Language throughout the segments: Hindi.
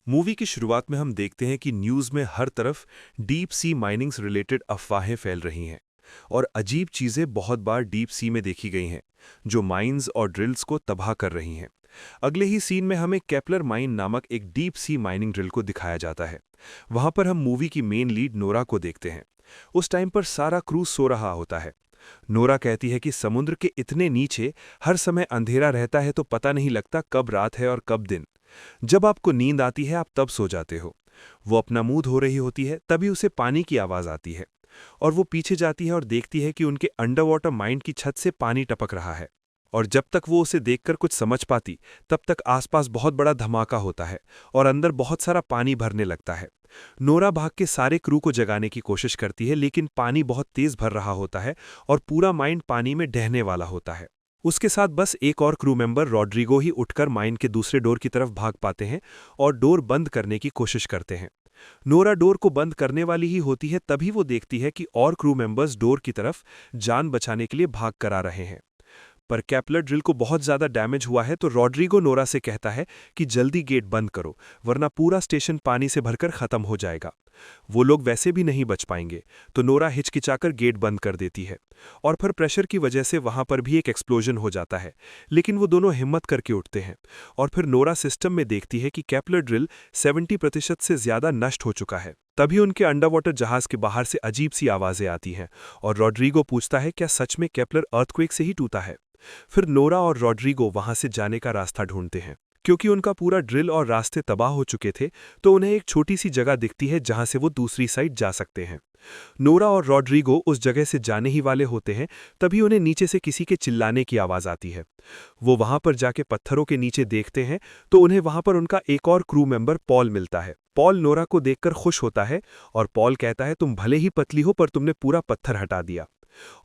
मूवी की शुरुआत में हम देखते हैं कि न्यूज़ में हर तरफ डीप सी माइनिंग से रिलेटेड अफवाहें फैल रही हैं और अजीब चीज़ें बहुत बार डीप सी में देखी गई हैं जो माइंस और ड्रिल्स को तबाह कर रही हैं। अगले ही सीन में हमें केपलर माइन नामक एक डीप सी माइनिंग ड्रिल को दिखाया जाता है। वहां पर हम मूवी की मेन लीड नोरा को देखते हैं। उस टाइम पर सारा क्रू सो रहा होता है। नोरा कहती है कि समुद्र के इतने नीचे हर समय अंधेरा रहता है तो पता नहीं लगता कब रात है और कब दिन। जब आपको नींद आती है आप तब सो जाते हो। वो अपना मुंह धो रही होती है, तभी उसे पानी की आवाज आती है और वो पीछे जाती है और देखती है कि उनके अंडर वाटर माइंड की छत से पानी टपक रहा है। और जब तक वो उसे देखकर कुछ समझ पाती तब तक आसपास बहुत बड़ा धमाका होता है और अंदर बहुत सारा पानी भरने लगता है। नोरा भाग के सारे क्रू को जगाने की कोशिश करती है, लेकिन पानी बहुत तेज भर रहा होता है और पूरा माइंड पानी में ढहने वाला होता है। उसके साथ बस एक और क्रू मेंबर रॉड्रिगो ही उठकर माइन के दूसरे डोर की तरफ भाग पाते हैं और डोर बंद करने की कोशिश करते हैं। नोरा डोर को बंद करने वाली ही होती है, तभी वो देखती है कि और क्रू मेंबर्स डोर की तरफ जान बचाने के लिए भाग कर आ रहे हैं। पर केपलर ड्रिल को बहुत ज्यादा डैमेज हुआ है तो रॉड्रिगो नोरा से कहता है कि जल्दी गेट बंद करो, वरना पूरा स्टेशन पानी से भरकर खत्म हो जाएगा। वो लोग वैसे भी नहीं बच पाएंगे, तो नोरा हिचकिचाकर गेट बंद कर देती है और फिर प्रेशर की वजह से वहां पर भी एक एक्सप्लोजन हो जाता है। लेकिन वो दोनों हिम्मत करके उठते हैं और फिर नोरा सिस्टम में देखती है कि केपलर ड्रिल 70% से ज्यादा नष्ट हो चुका है। तभी उनके अंडरवाटर जहाज के बाहर से अजीब सी आवाजें आती हैं और रॉड्रिगो पूछता है क्या सच में केपलर अर्थक्वेक से ही टूटा है। फिर नोरा और रॉड्रिगो वहां से जाने का रास्ता ढूंढते हैं। क्योंकि उनका पूरा ड्रिल और रास्ते तबाह हो चुके थे तो उन्हें एक छोटी सी जगह दिखती है जहां से वो दूसरी साइड जा सकते हैं। नोरा और रॉड्रिगो उस जगह से जाने ही वाले होते हैं, तभी उन्हें नीचे से किसी के चिल्लाने की आवाज आती है। वो वहां पर जाके पत्थरों के नीचे देखते हैं तो उन्हें वहां पर उनका एक और क्रू मेंबर पॉल मिलता है। पॉल नोरा को देखकर खुश होता है और पॉल कहता है तुम भले ही पतली हो पर तुमने पूरा पत्थर हटा दिया।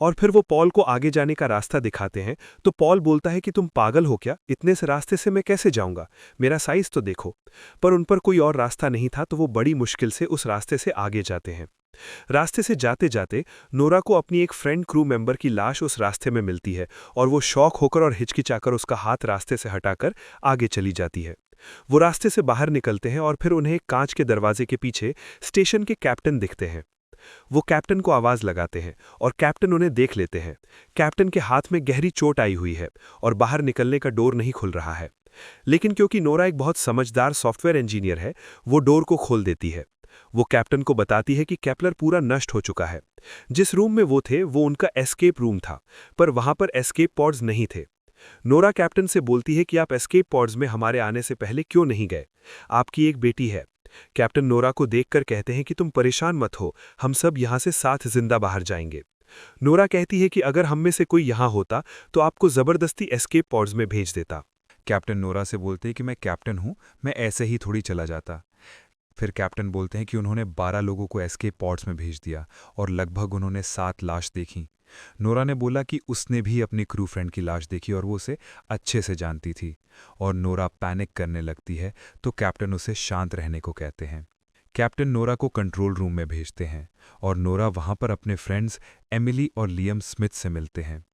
और फिर वो पॉल को आगे जाने का रास्ता दिखाते हैं तो पॉल बोलता है कि तुम पागल हो क्या, इतने से रास्ते से मैं कैसे जाऊंगा, मेरा साइज तो देखो। पर उन पर कोई और रास्ता नहीं था तो वो बड़ी मुश्किल से उस रास्ते से आगे जाते हैं। रास्ते से जाते जाते नोरा को अपनी एक फ्रेंड क्रू मेंबर की लाश उस रास्ते में मिलती है और वो शॉक होकर और हिचकिचाकर उसका हाथ रास्ते से हटाकर आगे चली जाती है। वो रास्ते से बाहर निकलते हैं और फिर उन्हें एक कांच के दरवाजे के पीछे स्टेशन के कैप्टन दिखते हैं। वो कैप्टन को आवाज लगाते हैं और कैप्टन उन्हें देख लेते हैं। कैप्टन के हाथ में गहरी चोट आई हुई है और बाहर निकलने का डोर नहीं खुल रहा है। लेकिन क्योंकि नोरा एक बहुत समझदार सॉफ्टवेयर इंजीनियर है, वो डोर को खोल देती है। वो कैप्टन को बताती है कि केपलर पूरा नष्ट हो चुका है। जिस रूम में वो थे वो उनका एस्केप रूम था, पर वहां पर एस्केप पॉड्स नहीं थे। नोरा कैप्टन से बोलती है कि आप एस्केप पॉड्स में हमारे आने से पहले क्यों नहीं गए, आपकी एक बेटी है। कैप्टन नोरा को देखकर कहते हैं कि तुम परेशान मत हो, हम सब यहाँ से साथ जिंदा बाहर जाएंगे। नोरा कहती है कि अगर हम में से कोई यहाँ होता तो आपको जबरदस्ती एस्केप पॉड्स में भेज देता। कैप्टन नोरा से बोलते हैं कि मैं कैप्टन हूं, मैं ऐसे ही थोड़ी चला जाता। फिर कैप्टन बोलते हैं कि उन्होंने 12 लोगों को एस्केप पॉड्स में भेज दिया और लगभग उन्होंने 7 लाश देखी। नोरा ने बोला कि उसने भी अपनी क्रू फ्रेंड की लाश देखी और वो उसे अच्छे से जानती थी। और नोरा पैनिक करने लगती है तो कैप्टन उसे शांत रहने को कहते हैं। कैप्टन नोरा को कंट्रोल रूम में भेजते हैं और नोरा वहां पर अपने फ्रेंड्स एमिली और लियम स्मिथ से मिलते हैं।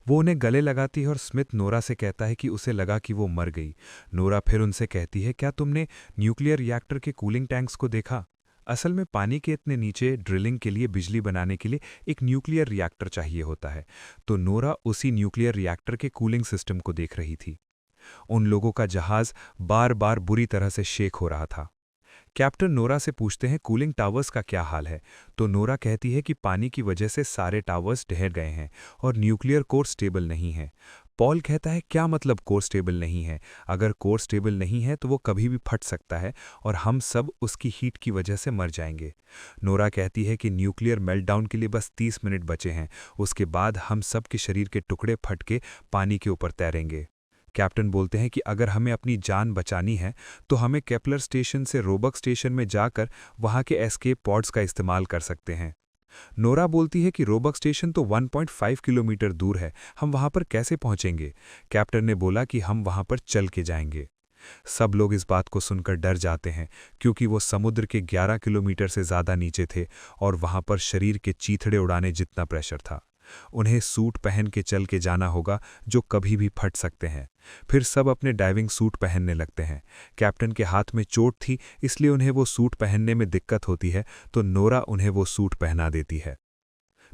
वो उन्हें गले लगाती है और स्मिथ नोरा से कहता है कि उसे लगा कि वो मर गई। नोरा फिर उनसे कहती है क्या तुमने न्यूक्लियर रिएक्टर के कूलिंग टैंक्स को देखा? असल में पानी के इतने नीचे ड्रिलिंग के लिए बिजली बनाने के लिए एक न्यूक्लियर रिएक्टर चाहिए होता है। तो नोरा उसी न्यूक्लियर रिएक्टर के कूलिंग सिस्टम को देख रही थी। उन लोगों का जहाज बार बार बुरी तरह से शेक हो रहा था। कैप्टन नोरा से पूछते हैं कूलिंग टावर्स का क्या हाल है, तो नोरा कहती है कि पानी की वजह से सारे टावर्स ढह गए हैं और न्यूक्लियर कोर स्टेबल नहीं है। पॉल कहता है क्या मतलब कोर स्टेबल नहीं है? अगर कोर स्टेबल नहीं है तो वो कभी भी फट सकता है और हम सब उसकी हीट की वजह से मर जाएंगे। नोरा कहती है कि न्यूक्लियर मेल्टडाउन के लिए बस 30 मिनट बचे हैं, उसके बाद हम सब के शरीर के टुकड़े फट के पानी के ऊपर तैरेंगे। कैप्टन बोलते हैं कि अगर हमें अपनी जान बचानी है तो हमें केपलर स्टेशन से रोबक स्टेशन में जाकर वहां के एस्केप पॉड्स का इस्तेमाल कर सकते हैं। नोरा बोलती है कि रोबक स्टेशन तो 1.5 किलोमीटर दूर है, हम वहां पर कैसे पहुंचेंगे? कैप्टन ने बोला कि हम वहां पर चल के जाएंगे। सब लोग इस बात को सुनकर डर जाते हैं क्योंकि वो समुद्र के 11 किलोमीटर से ज़्यादा नीचे थे और वहां पर शरीर के चीथड़े उड़ाने जितना प्रेशर था। उन्हें सूट पहन के चल के जाना होगा जो कभी भी फट सकते हैं। फिर सब अपने डाइविंग सूट पहनने लगते हैं। कैप्टन के हाथ में चोट थी, इसलिए उन्हें वो सूट पहनने में दिक्कत होती है, तो नोरा उन्हें वो सूट पहना देती है।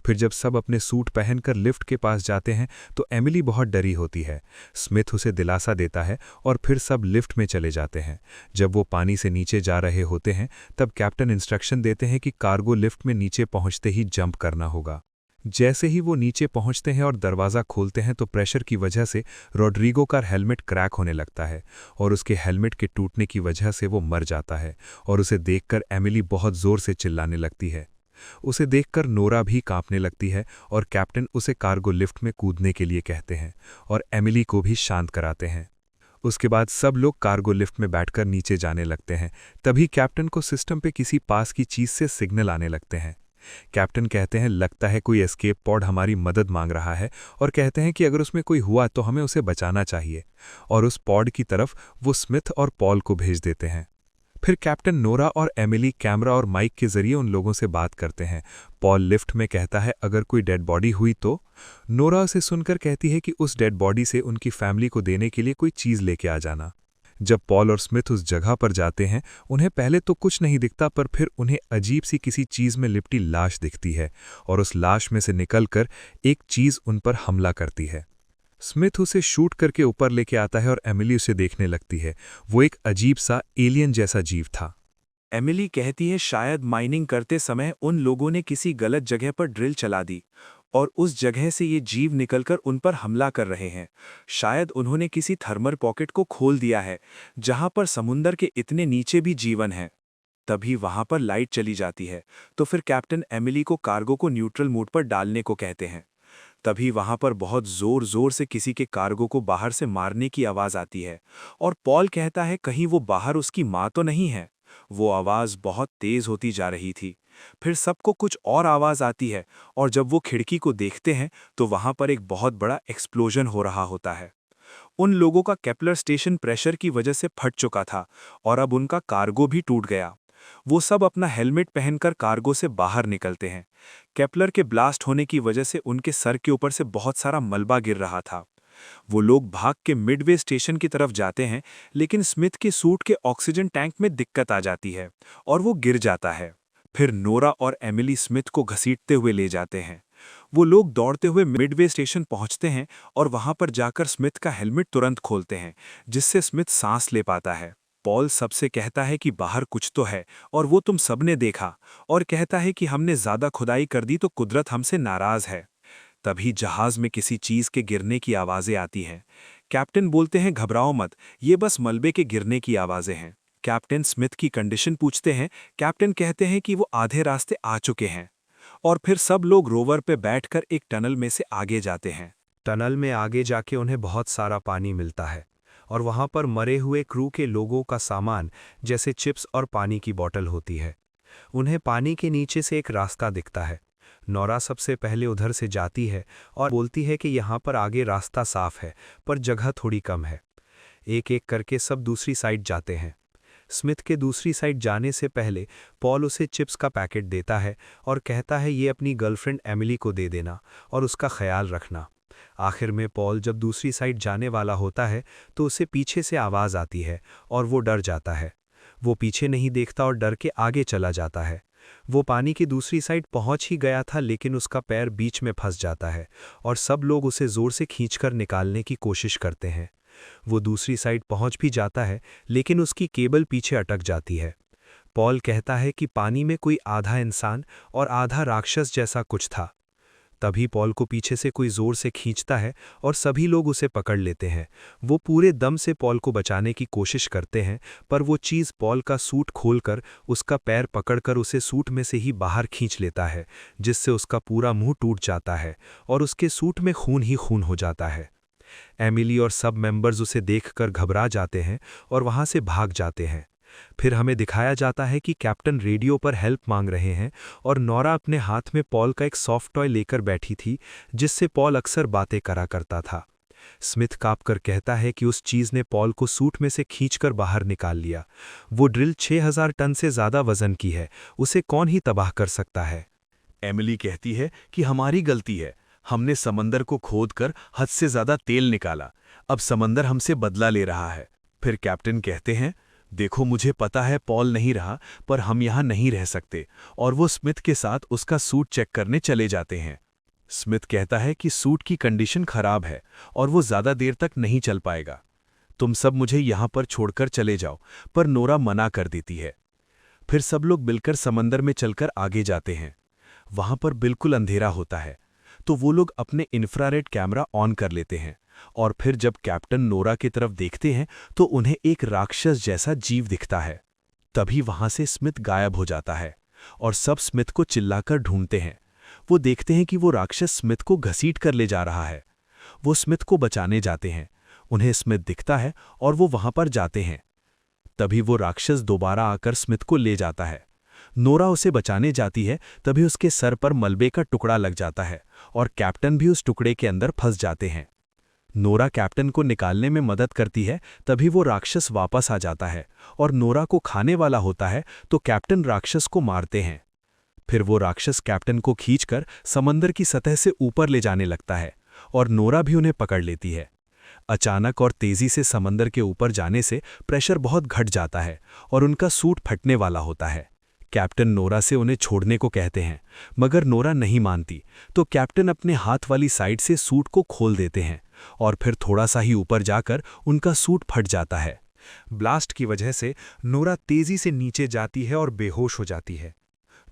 फिर जब सब अपने सूट पहनकर लिफ्ट के पास जाते हैं तो एमिली बहुत डरी होती है। स्मिथ उसे दिलासा देता है और फिर सब लिफ्ट में चले जाते हैं। जब वो पानी से नीचे जा रहे होते हैं तब कैप्टन इंस्ट्रक्शन देते हैं कि कार्गो लिफ्ट में नीचे पहुंचते ही जंप करना होगा। जैसे ही वो नीचे पहुंचते हैं और दरवाज़ा खोलते हैं तो प्रेशर की वजह से रॉड्रिगो का हेलमेट क्रैक होने लगता है और उसके हेलमेट के टूटने की वजह से वो मर जाता है और उसे देखकर एमिली बहुत ज़ोर से चिल्लाने लगती है। उसे देखकर नोरा भी कांपने लगती है और कैप्टन उसे कार्गो लिफ्ट में कूदने के लिए कहते हैं और एमिली को भी शांत कराते हैं। उसके बाद सब लोग कार्गो लिफ्ट में बैठकर नीचे जाने लगते हैं। तभी कैप्टन को सिस्टम पे किसी पास की चीज़ से सिग्नल आने लगते हैं। कैप्टन कहते हैं लगता है कोई एस्केप पॉड हमारी मदद मांग रहा है और कहते हैं कि अगर उसमें कोई हुआ तो हमें उसे बचाना चाहिए, और उस पॉड की तरफ वो स्मिथ और पॉल को भेज देते हैं। फिर कैप्टन नोरा और एमिली कैमरा और माइक के जरिए उन लोगों से बात करते हैं। पॉल लिफ्ट में कहता है अगर कोई डेड बॉडी हुई तो। नोरा उसे सुनकर कहती है कि उस डेड बॉडी से उनकी फैमिली को देने के लिए कोई चीज़ लेके आ जाना। जब पॉल और स्मिथ उस जगह पर जाते हैं उन्हें पहले तो कुछ नहीं दिखता, पर फिर उन्हें अजीब सी किसी चीज़ में लिपटी लाश दिखती है और उस लाश में से निकलकर एक चीज़ उन पर हमला करती है। स्मिथ उसे शूट करके ऊपर लेके आता है और एमिली उसे देखने लगती है। वो एक अजीब सा एलियन जैसा जीव था। एमिली कहती है शायद माइनिंग करते समय उन लोगों ने किसी गलत जगह पर ड्रिल चला दी और उस जगह से ये जीव निकलकर उन पर हमला कर रहे हैं। शायद उन्होंने किसी थर्मल पॉकेट को खोल दिया है जहां पर समुंदर के इतने नीचे भी जीवन है। तभी वहां पर लाइट चली जाती है तो फिर कैप्टन एमिली को कार्गो को न्यूट्रल मोड पर डालने को कहते हैं। तभी वहां पर बहुत जोर जोर से किसी के कार्गो को बाहर से मारने की आवाज आती है और पॉल कहता है कहीं वो बाहर उसकी माँ तो नहीं है। वो आवाज बहुत तेज होती जा रही थी। फिर सबको कुछ और आवाज आती है और जब वो खिड़की को देखते हैं तो वहां पर एक बहुत बड़ा एक्सप्लोजन हो रहा होता है। उन लोगों का केपलर स्टेशन प्रेशर की वजह से फट चुका था और अब उनका कार्गो भी टूट गया। वो सब अपना हेलमेट पहनकर कार्गो से बाहर निकलते हैं। केपलर के ब्लास्ट होने की वजह से उनके सर के ऊपर से बहुत सारा मलबा गिर रहा था। वो लोग भाग के मिडवे स्टेशन की तरफ जाते हैं, लेकिन स्मिथ के सूट के ऑक्सीजन टैंक में दिक्कत आ जाती है और वो गिर जाता है। फिर नोरा और एमिली स्मिथ को घसीटते हुए ले जाते हैं। वो लोग दौड़ते हुए मिडवे स्टेशन पहुंचते हैं और वहां पर जाकर स्मिथ का हेलमेट तुरंत खोलते हैं, जिससे स्मिथ सांस ले पाता है। पॉल सबसे कहता है कि बाहर कुछ तो है और वो तुम सबने देखा, और कहता है कि हमने ज्यादा खुदाई कर दी तो कुदरत हमसे नाराज है। तभी जहाज में किसी चीज के गिरने की आवाजें आती हैं। कैप्टन बोलते हैं घबराओ मत, ये बस मलबे के गिरने की आवाजें हैं। कैप्टन स्मिथ की कंडीशन पूछते हैं। कैप्टन कहते हैं कि वो आधे रास्ते आ चुके हैं और फिर सब लोग रोवर पे बैठकर एक टनल में से आगे जाते हैं। टनल में आगे जाके उन्हें बहुत सारा पानी मिलता है और वहां पर मरे हुए क्रू के लोगों का सामान जैसे चिप्स और पानी की बोतल होती है। उन्हें पानी के नीचे से एक रास्ता दिखता है। नोरा सबसे पहले उधर से जाती है और बोलती है कि यहाँ पर आगे रास्ता साफ है पर जगह थोड़ी कम है। एक एक करके सब दूसरी साइड जाते हैं। स्मिथ के दूसरी साइड जाने से पहले पॉल उसे चिप्स का पैकेट देता है और कहता है ये अपनी गर्लफ्रेंड एमिली को दे देना और उसका ख्याल रखना। आखिर में पॉल जब दूसरी साइड जाने वाला होता है तो उसे पीछे से आवाज़ आती है और वो डर जाता है। वो पीछे नहीं देखता और डर के आगे चला जाता है। वो पानी की दूसरी साइड पहुंच ही गया था, लेकिन उसका पैर बीच में फंस जाता है और सब लोग उसे ज़ोर से खींचकर निकालने की कोशिश करते हैं। वो दूसरी साइड पहुंच भी जाता है, लेकिन उसकी केबल पीछे अटक जाती है। पॉल कहता है कि पानी में कोई आधा इंसान और आधा राक्षस जैसा कुछ था। तभी पॉल को पीछे से कोई जोर से खींचता है और सभी लोग उसे पकड़ लेते हैं। वो पूरे दम से पॉल को बचाने की कोशिश करते हैं, पर वो चीज़ पॉल का सूट खोलकर उसका पैर पकड़कर उसे सूट में से ही बाहर खींच लेता है, जिससे उसका पूरा मुंह टूट जाता है और उसके सूट में खून ही खून हो जाता है। एमिली और सब मेंबर्स उसे देखकर घबरा जाते हैं और वहां से भाग जाते हैं। फिर हमें दिखाया जाता है कि कैप्टन रेडियो पर हेल्प मांग रहे हैं और नोरा अपने हाथ में पॉल का एक सॉफ्ट टॉय लेकर बैठी थी, जिससे पॉल अक्सर बातें करा करता था। स्मिथ काँपकर कहता है कि उस चीज़ ने पॉल को सूट में से खींचकर बाहर निकाल लिया। वो ड्रिल 6000 टन से ज़्यादा वजन की है, उसे कौन ही तबाह कर सकता है। एमिली कहती है कि हमारी गलती है, हमने समंदर को खोदकर हद से ज्यादा तेल निकाला। अब समंदर हमसे बदला ले रहा है। फिर कैप्टन कहते हैं, देखो मुझे पता है पॉल नहीं रहा, पर हम यहाँ नहीं रह सकते, और वो स्मिथ के साथ उसका सूट चेक करने चले जाते हैं। स्मिथ कहता है कि सूट की कंडीशन खराब है और वो ज्यादा देर तक नहीं चल पाएगा। तुम सब मुझे यहाँ पर छोड़कर चले जाओ, पर नोरा मना कर देती है। फिर सब लोग मिलकर समंदर में चलकर आगे जाते हैं। वहां पर बिल्कुल अंधेरा होता है, तो वो लोग अपने इंफ्रारेड कैमरा ऑन कर लेते हैं, और फिर जब कैप्टन नोरा की तरफ देखते हैं तो उन्हें एक राक्षस जैसा जीव दिखता है। तभी वहां से स्मिथ गायब हो जाता है और सब स्मिथ को चिल्लाकर ढूंढते हैं। वो देखते हैं कि वो राक्षस स्मिथ को घसीट कर ले जा रहा है। वो स्मिथ को बचाने जाते हैं। उन्हें स्मिथ दिखता है और वो वहां पर जाते हैं। तभी वो राक्षस दोबारा आकर स्मिथ को ले जाता है। नोरा उसे बचाने जाती है, तभी उसके सर पर मलबे का टुकड़ा लग जाता है और कैप्टन भी उस टुकड़े के अंदर फंस जाते हैं। नोरा कैप्टन को निकालने में मदद करती है, तभी वो राक्षस वापस आ जाता है और नोरा को खाने वाला होता है, तो कैप्टन राक्षस को मारते हैं। फिर वो राक्षस कैप्टन को खींचकर समंदर की सतह से ऊपर ले जाने लगता है और नोरा भी उन्हें पकड़ लेती है। अचानक और तेजी से समंदर के ऊपर जाने से प्रेशर बहुत घट जाता है और उनका सूट फटने वाला होता है। कैप्टन नोरा से उन्हें छोड़ने को कहते हैं, मगर नोरा नहीं मानती, तो कैप्टन अपने हाथ वाली साइड से सूट को खोल देते हैं और फिर थोड़ा सा ही ऊपर जाकर उनका सूट फट जाता है। ब्लास्ट की वजह से नोरा तेजी से नीचे जाती है और बेहोश हो जाती है।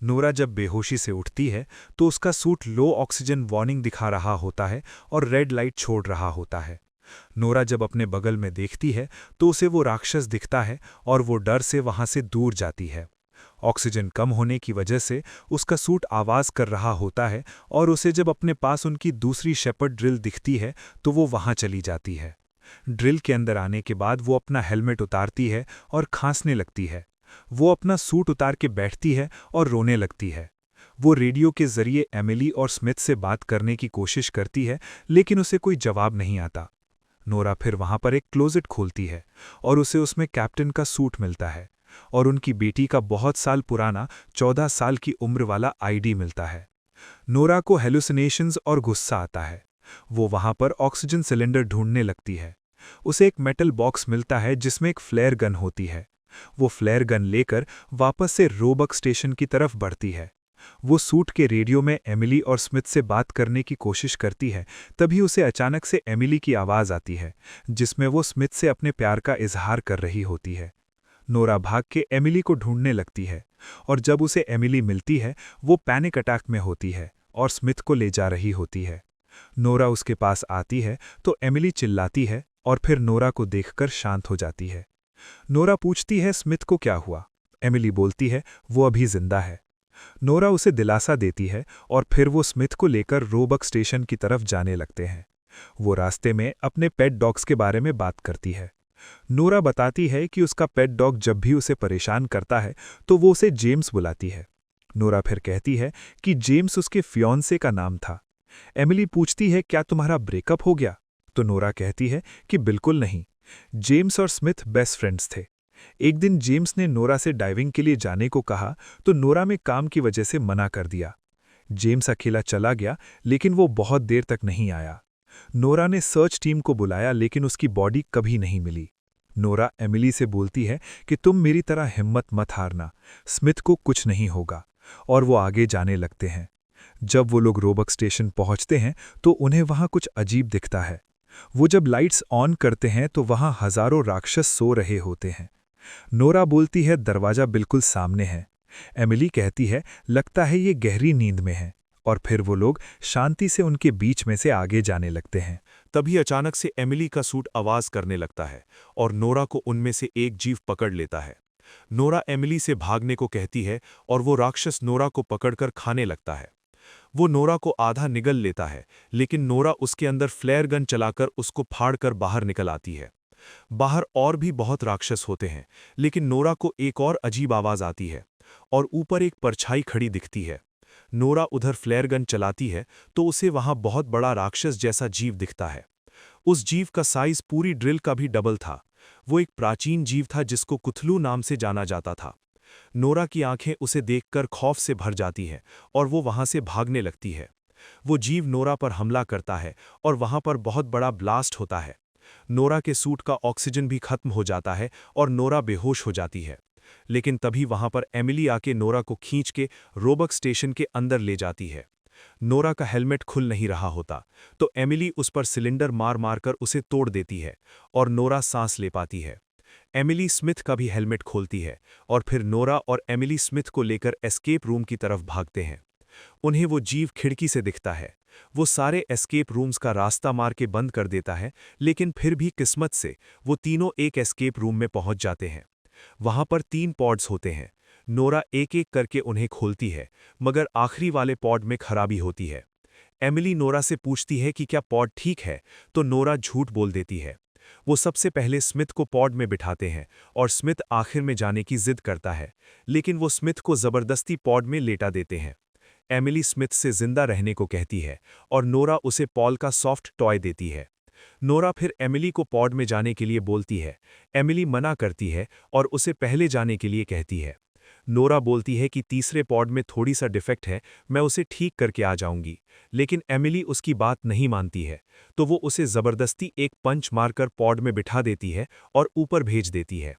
नोरा जब बेहोशी से उठती है तो उसका सूट लो ऑक्सीजन वार्निंग दिखा रहा होता है और रेड लाइट छोड़ रहा होता है। नोरा जब अपने बगल में देखती है तो उसे वो राक्षस दिखता है और वो डर से वहां से दूर जाती है। ऑक्सीजन कम होने की वजह से उसका सूट आवाज कर रहा होता है और उसे जब अपने पास उनकी दूसरी शेपर्ड ड्रिल दिखती है तो वो वहां चली जाती है। ड्रिल के अंदर आने के बाद वो अपना हेलमेट उतारती है और खांसने लगती है। वो अपना सूट उतार के बैठती है और रोने लगती है। वो रेडियो के जरिए एमिली और स्मिथ से बात करने की कोशिश करती है, लेकिन उसे कोई जवाब नहीं आता। नोरा फिर वहां पर एक क्लोजेट खोलती है और उसे उसमें कैप्टन का सूट मिलता है और उनकी बेटी का बहुत साल पुराना 14 साल की उम्र वाला आईडी मिलता है। नोरा को हेलुसिनेशंस और गुस्सा आता है। वो वहां पर ऑक्सीजन सिलेंडर ढूंढने लगती है। उसे एक मेटल बॉक्स मिलता है जिसमें एक फ्लेयर गन होती है। वो फ्लेयर गन लेकर वापस से रोबक स्टेशन की तरफ बढ़ती है। वो सूट के रेडियो में एमिली और स्मिथ से बात करने की कोशिश करती है, तभी उसे अचानक से एमिली की आवाज़ आती है, जिसमें वो स्मिथ से अपने प्यार का इजहार कर रही होती है। नोरा भाग के एमिली को ढूंढने लगती है और जब उसे एमिली मिलती है वो पैनिक अटैक में होती है और स्मिथ को ले जा रही होती है। नोरा उसके पास आती है तो एमिली चिल्लाती है और फिर नोरा को देखकर शांत हो जाती है। नोरा पूछती है स्मिथ को क्या हुआ। एमिली बोलती है वो अभी जिंदा है। नोरा उसे दिलासा देती है और फिर वो स्मिथ को लेकर रोबक स्टेशन की तरफ जाने लगते हैं। वो रास्ते में अपने पेट डॉग्स के बारे में बात करती है। नोरा बताती है कि उसका पेट डॉग जब भी उसे परेशान करता है तो वो उसे जेम्स बुलाती है। नोरा फिर कहती है कि जेम्स उसके फियोंसे का नाम था। एमिली पूछती है क्या तुम्हारा ब्रेकअप हो गया, तो नोरा कहती है कि बिल्कुल नहीं। जेम्स और स्मिथ बेस्ट फ्रेंड्स थे। एक दिन जेम्स ने नोरा से डाइविंग के लिए जाने को कहा तो नोरा में काम की वजह से मना कर दिया। जेम्स अकेला चला गया, लेकिन वो बहुत देर तक नहीं आया। नोरा ने सर्च टीम को बुलाया, लेकिन उसकी बॉडी कभी नहीं मिली। नोरा एमिली से बोलती है कि तुम मेरी तरह हिम्मत मत हारना, स्मिथ को कुछ नहीं होगा, और वो आगे जाने लगते हैं। जब वो लोग रोबक स्टेशन पहुंचते हैं तो उन्हें वहां कुछ अजीब दिखता है। वो जब लाइट्स ऑन करते हैं तो वहां हजारों राक्षस सो रहे होते हैं। नोरा बोलती है दरवाजा बिल्कुल सामने है। एमिली कहती है लगता है ये गहरी नींद में है, और फिर वो लोग शांति से उनके बीच में से आगे जाने लगते हैं। तभी अचानक से एमिली का सूट आवाज करने लगता है और नोरा को उनमें से एक जीव पकड़ लेता है। नोरा एमिली से भागने को कहती है और वो राक्षस नोरा को पकड़कर खाने लगता है। वो नोरा को आधा निगल लेता है, लेकिन नोरा उसके अंदर फ्लेयर गन चलाकर उसको फाड़कर बाहर निकल आती है। बाहर और भी बहुत राक्षस होते हैं, लेकिन नोरा को एक और अजीब आवाज आती है और ऊपर एक परछाई खड़ी दिखती है। नोरा उधर फ्लेयर गन चलाती है तो उसे वहां बहुत बड़ा राक्षस जैसा जीव दिखता है। उस जीव का साइज पूरी ड्रिल का भी डबल था। वो एक प्राचीन जीव था जिसको कुथलू नाम से जाना जाता था। नोरा की आंखें उसे देखकर खौफ से भर जाती हैं और वो वहां से भागने लगती है। वो जीव नोरा पर हमला करता है और वहां पर बहुत बड़ा ब्लास्ट होता है। नोरा के सूट का ऑक्सीजन भी खत्म हो जाता है और नोरा बेहोश हो जाती है। लेकिन तभी वहां पर एमिली आके नोरा को खींच के रोबक स्टेशन के अंदर ले जाती है। नोरा का हेलमेट खुल नहीं रहा होता, तो एमिली उस पर सिलेंडर मार मार कर उसे तोड़ देती है और नोरा सांस ले पाती है। एमिली स्मिथ का भी हेलमेट खोलती है और फिर नोरा और एमिली स्मिथ को लेकर एस्केप रूम की तरफ भागते हैं। उन्हें वो जीव खिड़की से दिखता है। वो सारे एस्केप रूम्स का रास्ता मार के बंद कर देता है, लेकिन फिर भी किस्मत से वो तीनों एक एस्केप रूम में पहुंच जाते हैं। वहां पर 3 पॉड्स होते हैं। नोरा एक एक करके उन्हें खोलती है, मगर आखिरी वाले पॉड में खराबी होती है। एमिली नोरा से पूछती है कि क्या पॉड ठीक है, तो नोरा झूठ बोल देती है। वो सबसे पहले स्मिथ को पॉड में बिठाते हैं और स्मिथ आखिर में जाने की जिद करता है, लेकिन वो स्मिथ को जबरदस्ती पॉड में लेटा देते हैं। एमिली स्मिथ से जिंदा रहने को कहती है और नोरा उसे पॉल का सॉफ्ट टॉय देती है। नोरा फिर एमिली को पॉड में जाने के लिए बोलती है। एमिली मना करती है और उसे पहले जाने के लिए कहती है। नोरा बोलती है कि तीसरे पॉड में थोड़ी सा डिफेक्ट है, मैं उसे ठीक करके आ जाऊंगी, लेकिन एमिली उसकी बात नहीं मानती है, तो वो उसे जबरदस्ती एक पंच मारकर पॉड में बिठा देती है और ऊपर भेज देती है।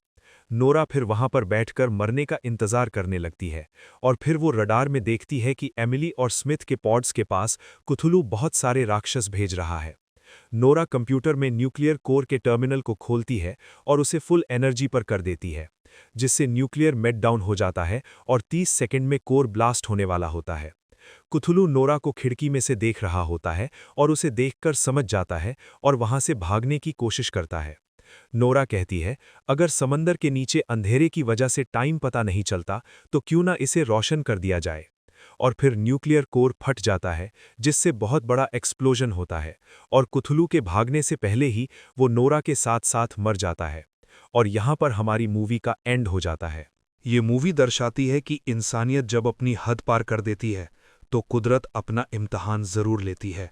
नोरा फिर वहां पर बैठकर मरने का इंतजार करने लगती है और फिर वो रडार में देखती है कि एमिली और स्मिथ के पॉड्स के पास कुथुलू बहुत सारे राक्षस भेज रहा है। नोरा कंप्यूटर में न्यूक्लियर कोर के टर्मिनल को खोलती है और उसे फुल एनर्जी पर कर देती है, जिससे न्यूक्लियर मेल्टडाउन हो जाता है और 30 सेकंड में कोर ब्लास्ट होने वाला होता है। कुथुलू नोरा को खिड़की में से देख रहा होता है और उसे देखकर समझ जाता है और वहां से भागने की कोशिश करता है। नोरा कहती है, अगर समंदर के नीचे अंधेरे की वजह से टाइम पता नहीं चलता, तो क्यों ना इसे रोशन कर दिया जाए। और फिर न्यूक्लियर कोर फट जाता है, जिससे बहुत बड़ा एक्सप्लोजन होता है और कुथुलू के भागने से पहले ही वो नोरा के साथ साथ मर जाता है। और यहाँ पर हमारी मूवी का एंड हो जाता है। ये मूवी दर्शाती है कि इंसानियत जब अपनी हद पार कर देती है, तो कुदरत अपना इम्तहान जरूर लेती है।